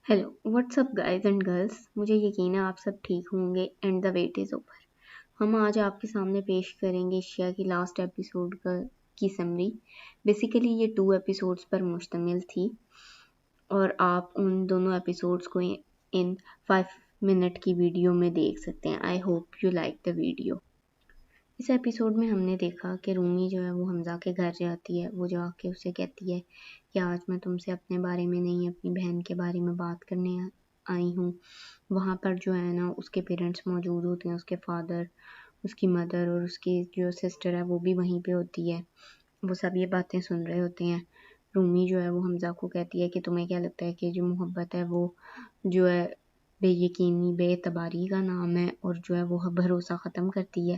Hello what's up guys and girls. मुझे यकीन है आप सब ठीक होंगे and the wait is over. हम आज आपके सामने पेश करेंगे एशिया की लास्ट एपिसोड की समरी। बेसिकली ये 2 एपिसोड्स पर मुश्तमिल थी और आप उन दोनों एपिसोड्स को इन 5 मिनट की वीडियो में देख सकते हैं। I hope you like the video. इस एपिसोड में हमने देखा कि रूमी जो है वो हमज़ा के घर जाती है। वो जाके उसे कहती है कि आज मैं तुमसे अपने बारे में नहीं अपनी बहन के बारे में बात करने आई हूँ। वहाँ पर जो है ना उसके पेरेंट्स मौजूद होते हैं, उसके फादर, उसकी मदर और उसकी जो सिस्टर है वो भी वहीं पे होती है। वो सब ये बातें सुन रहे होते हैं। रूमी जो है वो हमज़ा को कहती है कि तुम्हें क्या लगता है कि जो मोहब्बत है वो जो है बेयकीनी बेएतबारी का नाम है और जो है वो भरोसा ख़त्म करती है।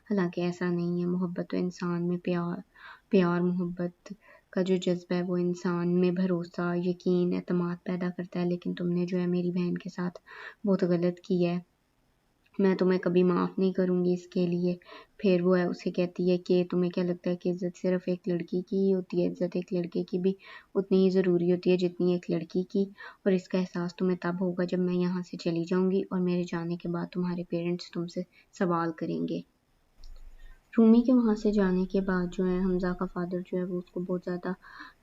हालांकि ऐसा नहीं है। मोहब्बत तो इंसान में प्यार मोहब्बत का जो जज्बा है वो इंसान में भरोसा यकीन एतमाद पैदा करता है। लेकिन तुमने जो है मेरी बहन के साथ बहुत गलत किया है, मैं तुम्हें कभी माफ़ नहीं करूँगी इसके लिए। फिर वो है उसे कहती है कि तुम्हें क्या लगता है कि इज़्ज़त सिर्फ़ एक लड़की की ही होती है। इज़्ज़त एक लड़के की भी उतनी ही ज़रूरी होती है जितनी एक लड़की की। और इसका एहसास तुम्हें तब होगा जब मैं यहाँ से चली जाऊँगी और मेरे जाने के बाद तुम्हारे पेरेंट्स तुमसे सवाल करेंगे। रूमी के वहाँ से जाने के बाद जो है हमज़ा का फ़ादर जो है वो उसको बहुत ज़्यादा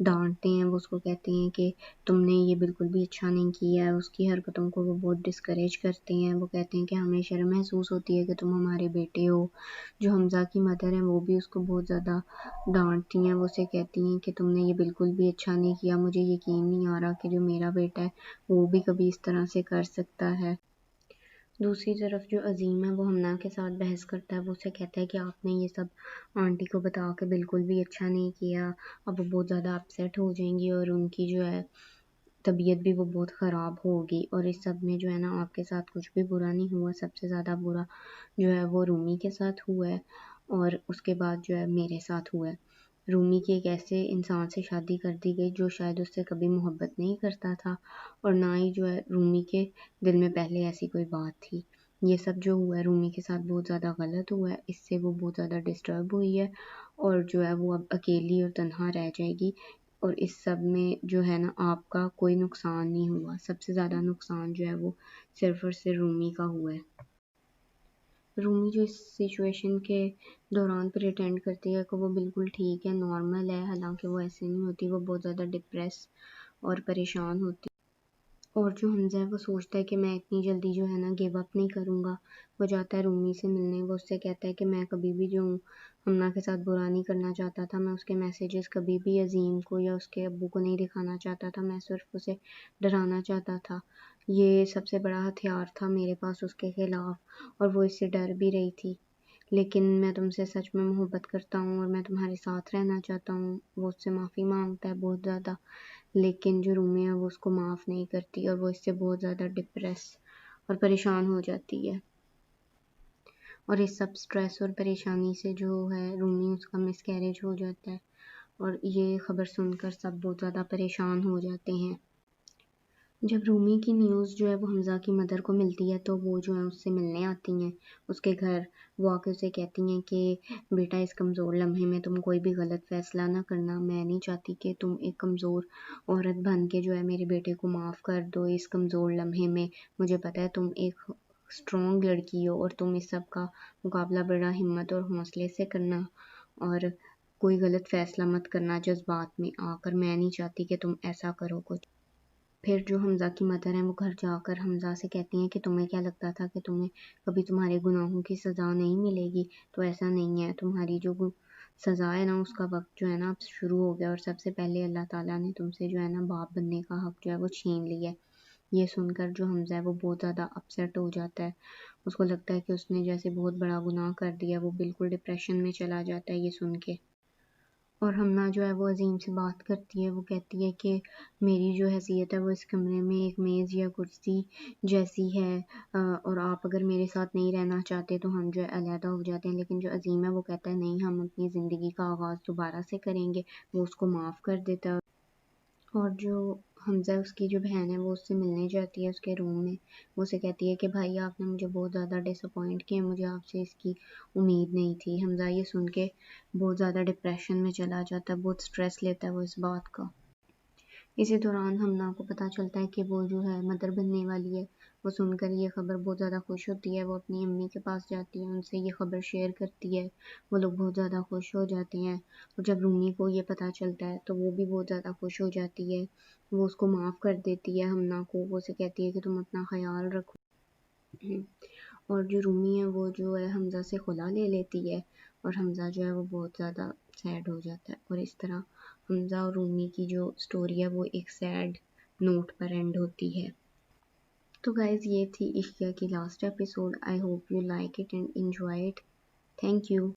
डाँटते हैं। वो उसको कहते हैं कि तुमने ये बिल्कुल भी अच्छा नहीं किया है। उसकी हरकतों को वो बहुत डिस्करेज करते हैं। वो कहते हैं कि हमें शर्म महसूस होती है कि तुम हमारे बेटे हो। जो हमज़ा की मदर हैं वो भी उसको बहुत ज़्यादा डाँटती हैं। वो उसे कहती हैं कि तुमने ये बिल्कुल भी अच्छा नहीं किया। मुझे यकीन नहीं आ रहा कि जो मेरा बेटा है वो भी कभी इस तरह से कर सकता है। दूसरी तरफ जो अज़ीम है वो हमना के साथ बहस करता है। वो उसे कहता है कि आपने ये सब आंटी को बता के बिल्कुल भी अच्छा नहीं किया। अब वो बहुत ज़्यादा अपसेट हो जाएंगी और उनकी जो है तबीयत भी वो बहुत ख़राब होगी। और इस सब में जो है ना आपके साथ कुछ भी बुरा नहीं हुआ। सबसे ज़्यादा बुरा जो है वो रूमी के साथ हुआ है और उसके बाद जो है मेरे साथ हुआ है। रूमी की एक ऐसे इंसान से शादी कर दी गई जो शायद उससे कभी मोहब्बत नहीं करता था और ना ही जो है रूमी के दिल में पहले ऐसी कोई बात थी। ये सब जो हुआ है रूमी के साथ बहुत ज़्यादा गलत हुआ है। इससे वो बहुत ज़्यादा डिस्टर्ब हुई है और जो है वो अब अकेली और तन्हा रह जाएगी। और इस सब में जो है ना आपका कोई नुकसान नहीं हुआ। सबसे ज़्यादा नुकसान जो है वो सिर्फ़ और सिर्फ रूमी का हुआ है। रूमी जो इस सिचुएशन के दौरान प्रिटेंड करती है कि वो बिल्कुल ठीक है, नॉर्मल है। हालांकि वो ऐसे नहीं होती। वो बहुत ज़्यादा डिप्रेस और परेशान होती है। और जो हमज़ा है वो सोचता है कि मैं इतनी जल्दी जो है ना गिव अप नहीं करूँगा। वो जाता है रूमी से मिलने। वो उससे कहता है कि मैं कभी भी जो हूँ हमना के साथ बुरा नहीं करना चाहता था। मैं उसके मैसेजेस कभी भी अज़ीम को या उसके अब्बू को नहीं दिखाना चाहता था। मैं सिर्फ उसे डराना चाहता था। ये सबसे बड़ा हथियार था मेरे पास उसके खिलाफ और वो इससे डर भी रही थी। लेकिन मैं तुमसे सच में मोहब्बत करता हूँ और मैं तुम्हारे साथ रहना चाहता हूँ। वो उससे माफ़ी मांगता है बहुत ज़्यादा। लेकिन जो रूमी है वो उसको माफ़ नहीं करती और वो इससे बहुत ज़्यादा डिप्रेस और परेशान हो जाती है। और इस सब स्ट्रेस और परेशानी से जो है रूमी उसका मिसकैरेज हो जाता है और ये खबर सुनकर सब बहुत ज़्यादा परेशान हो जाते हैं। जब रूमी की न्यूज़ जो है वो हमज़ा की मदर को मिलती है तो वो जो है उससे मिलने आती हैं उसके घर। वो आके उसे कहती हैं कि बेटा इस कमज़ोर लम्हे में तुम कोई भी गलत फ़ैसला ना करना। मैं नहीं चाहती कि तुम एक कमज़ोर औरत बन के जो है मेरे बेटे को माफ़ कर दो इस कमज़ोर लम्हे में। मुझे पता है तुम एक स्ट्रॉन्ग लड़की हो और तुम इस सब का मुकाबला बड़ा हिम्मत और हौसले से करना और कोई गलत फ़ैसला मत करना जज़्बात में आकर। मैं नहीं चाहती कि तुम ऐसा करो कुछ। फिर जो हमज़ा की मदर हैं वो घर जाकर हमज़ा से कहती हैं कि तुम्हें क्या लगता था कि तुम्हें कभी तुम्हारे गुनाहों की सज़ा नहीं मिलेगी। तो ऐसा नहीं है। तुम्हारी जो सज़ा है ना उसका वक्त जो है ना अब शुरू हो गया और सबसे पहले अल्लाह ताला ने तुमसे जो है ना बाप बनने का हक जो है वो छीन लिया है। ये सुनकर जो हमज़ा है वो बहुत ज़्यादा अपसेट हो जाता है। उसको लगता है कि उसने जैसे बहुत बड़ा गुनाह कर दिया। वो बिल्कुल डिप्रेशन में चला जाता है ये सुन के। और हमना जो है वो अज़ीम से बात करती है। वो कहती है कि मेरी जो हैसियत है वो इस कमरे में एक मेज़ या कुर्सी जैसी है और आप अगर मेरे साथ नहीं रहना चाहते तो हम जो है अलहदा हो जाते हैं। लेकिन जो अज़ीम है वो कहता है नहीं, हम अपनी ज़िंदगी का आगाज़ दोबारा से करेंगे। वो उसको माफ़ कर देता है। और जो हमज़ा उसकी जो बहन है वो उससे मिलने जाती है उसके रूम में। वो उसे कहती है कि भाई आपने मुझे बहुत ज़्यादा डिसअपॉइंट किया। मुझे आपसे इसकी उम्मीद नहीं थी। हमज़ा ये सुन के बहुत ज़्यादा डिप्रेशन में चला जाता है। बहुत स्ट्रेस लेता है वो इस बात का। اسی دوران ہمنا کو پتہ چلتا ہے کہ وہ جو ہے مدر بننے والی ہے. وہ سن کر یہ خبر بہت زیادہ خوش ہوتی ہے. وہ اپنی امی کے پاس جاتی ہے, ان سے یہ خبر شیئر کرتی ہے. وہ لوگ بہت زیادہ خوش ہو جاتے ہیں. اور جب رومی کو یہ پتہ چلتا ہے تو وہ بھی بہت زیادہ خوش ہو جاتی ہے. وہ اس کو معاف کر دیتی ہے ہمنا کو. وہ اسے کہتی ہے کہ تم اپنا خیال رکھو. اور جو رومی ہے وہ جو ہے حمزہ سے خلا لے لیتی ہے, اور حمزہ جو ہے وہ بہت زیادہ سیڈ ہو جاتا ہے. اور اس طرح حمزہ اور رومی کی جو سٹوری ہے وہ ایک سیڈ نوٹ پر اینڈ ہوتی ہے. تو گائز یہ تھی عشقیہ کی last episode. I hope you like it and enjoy it. Thank you.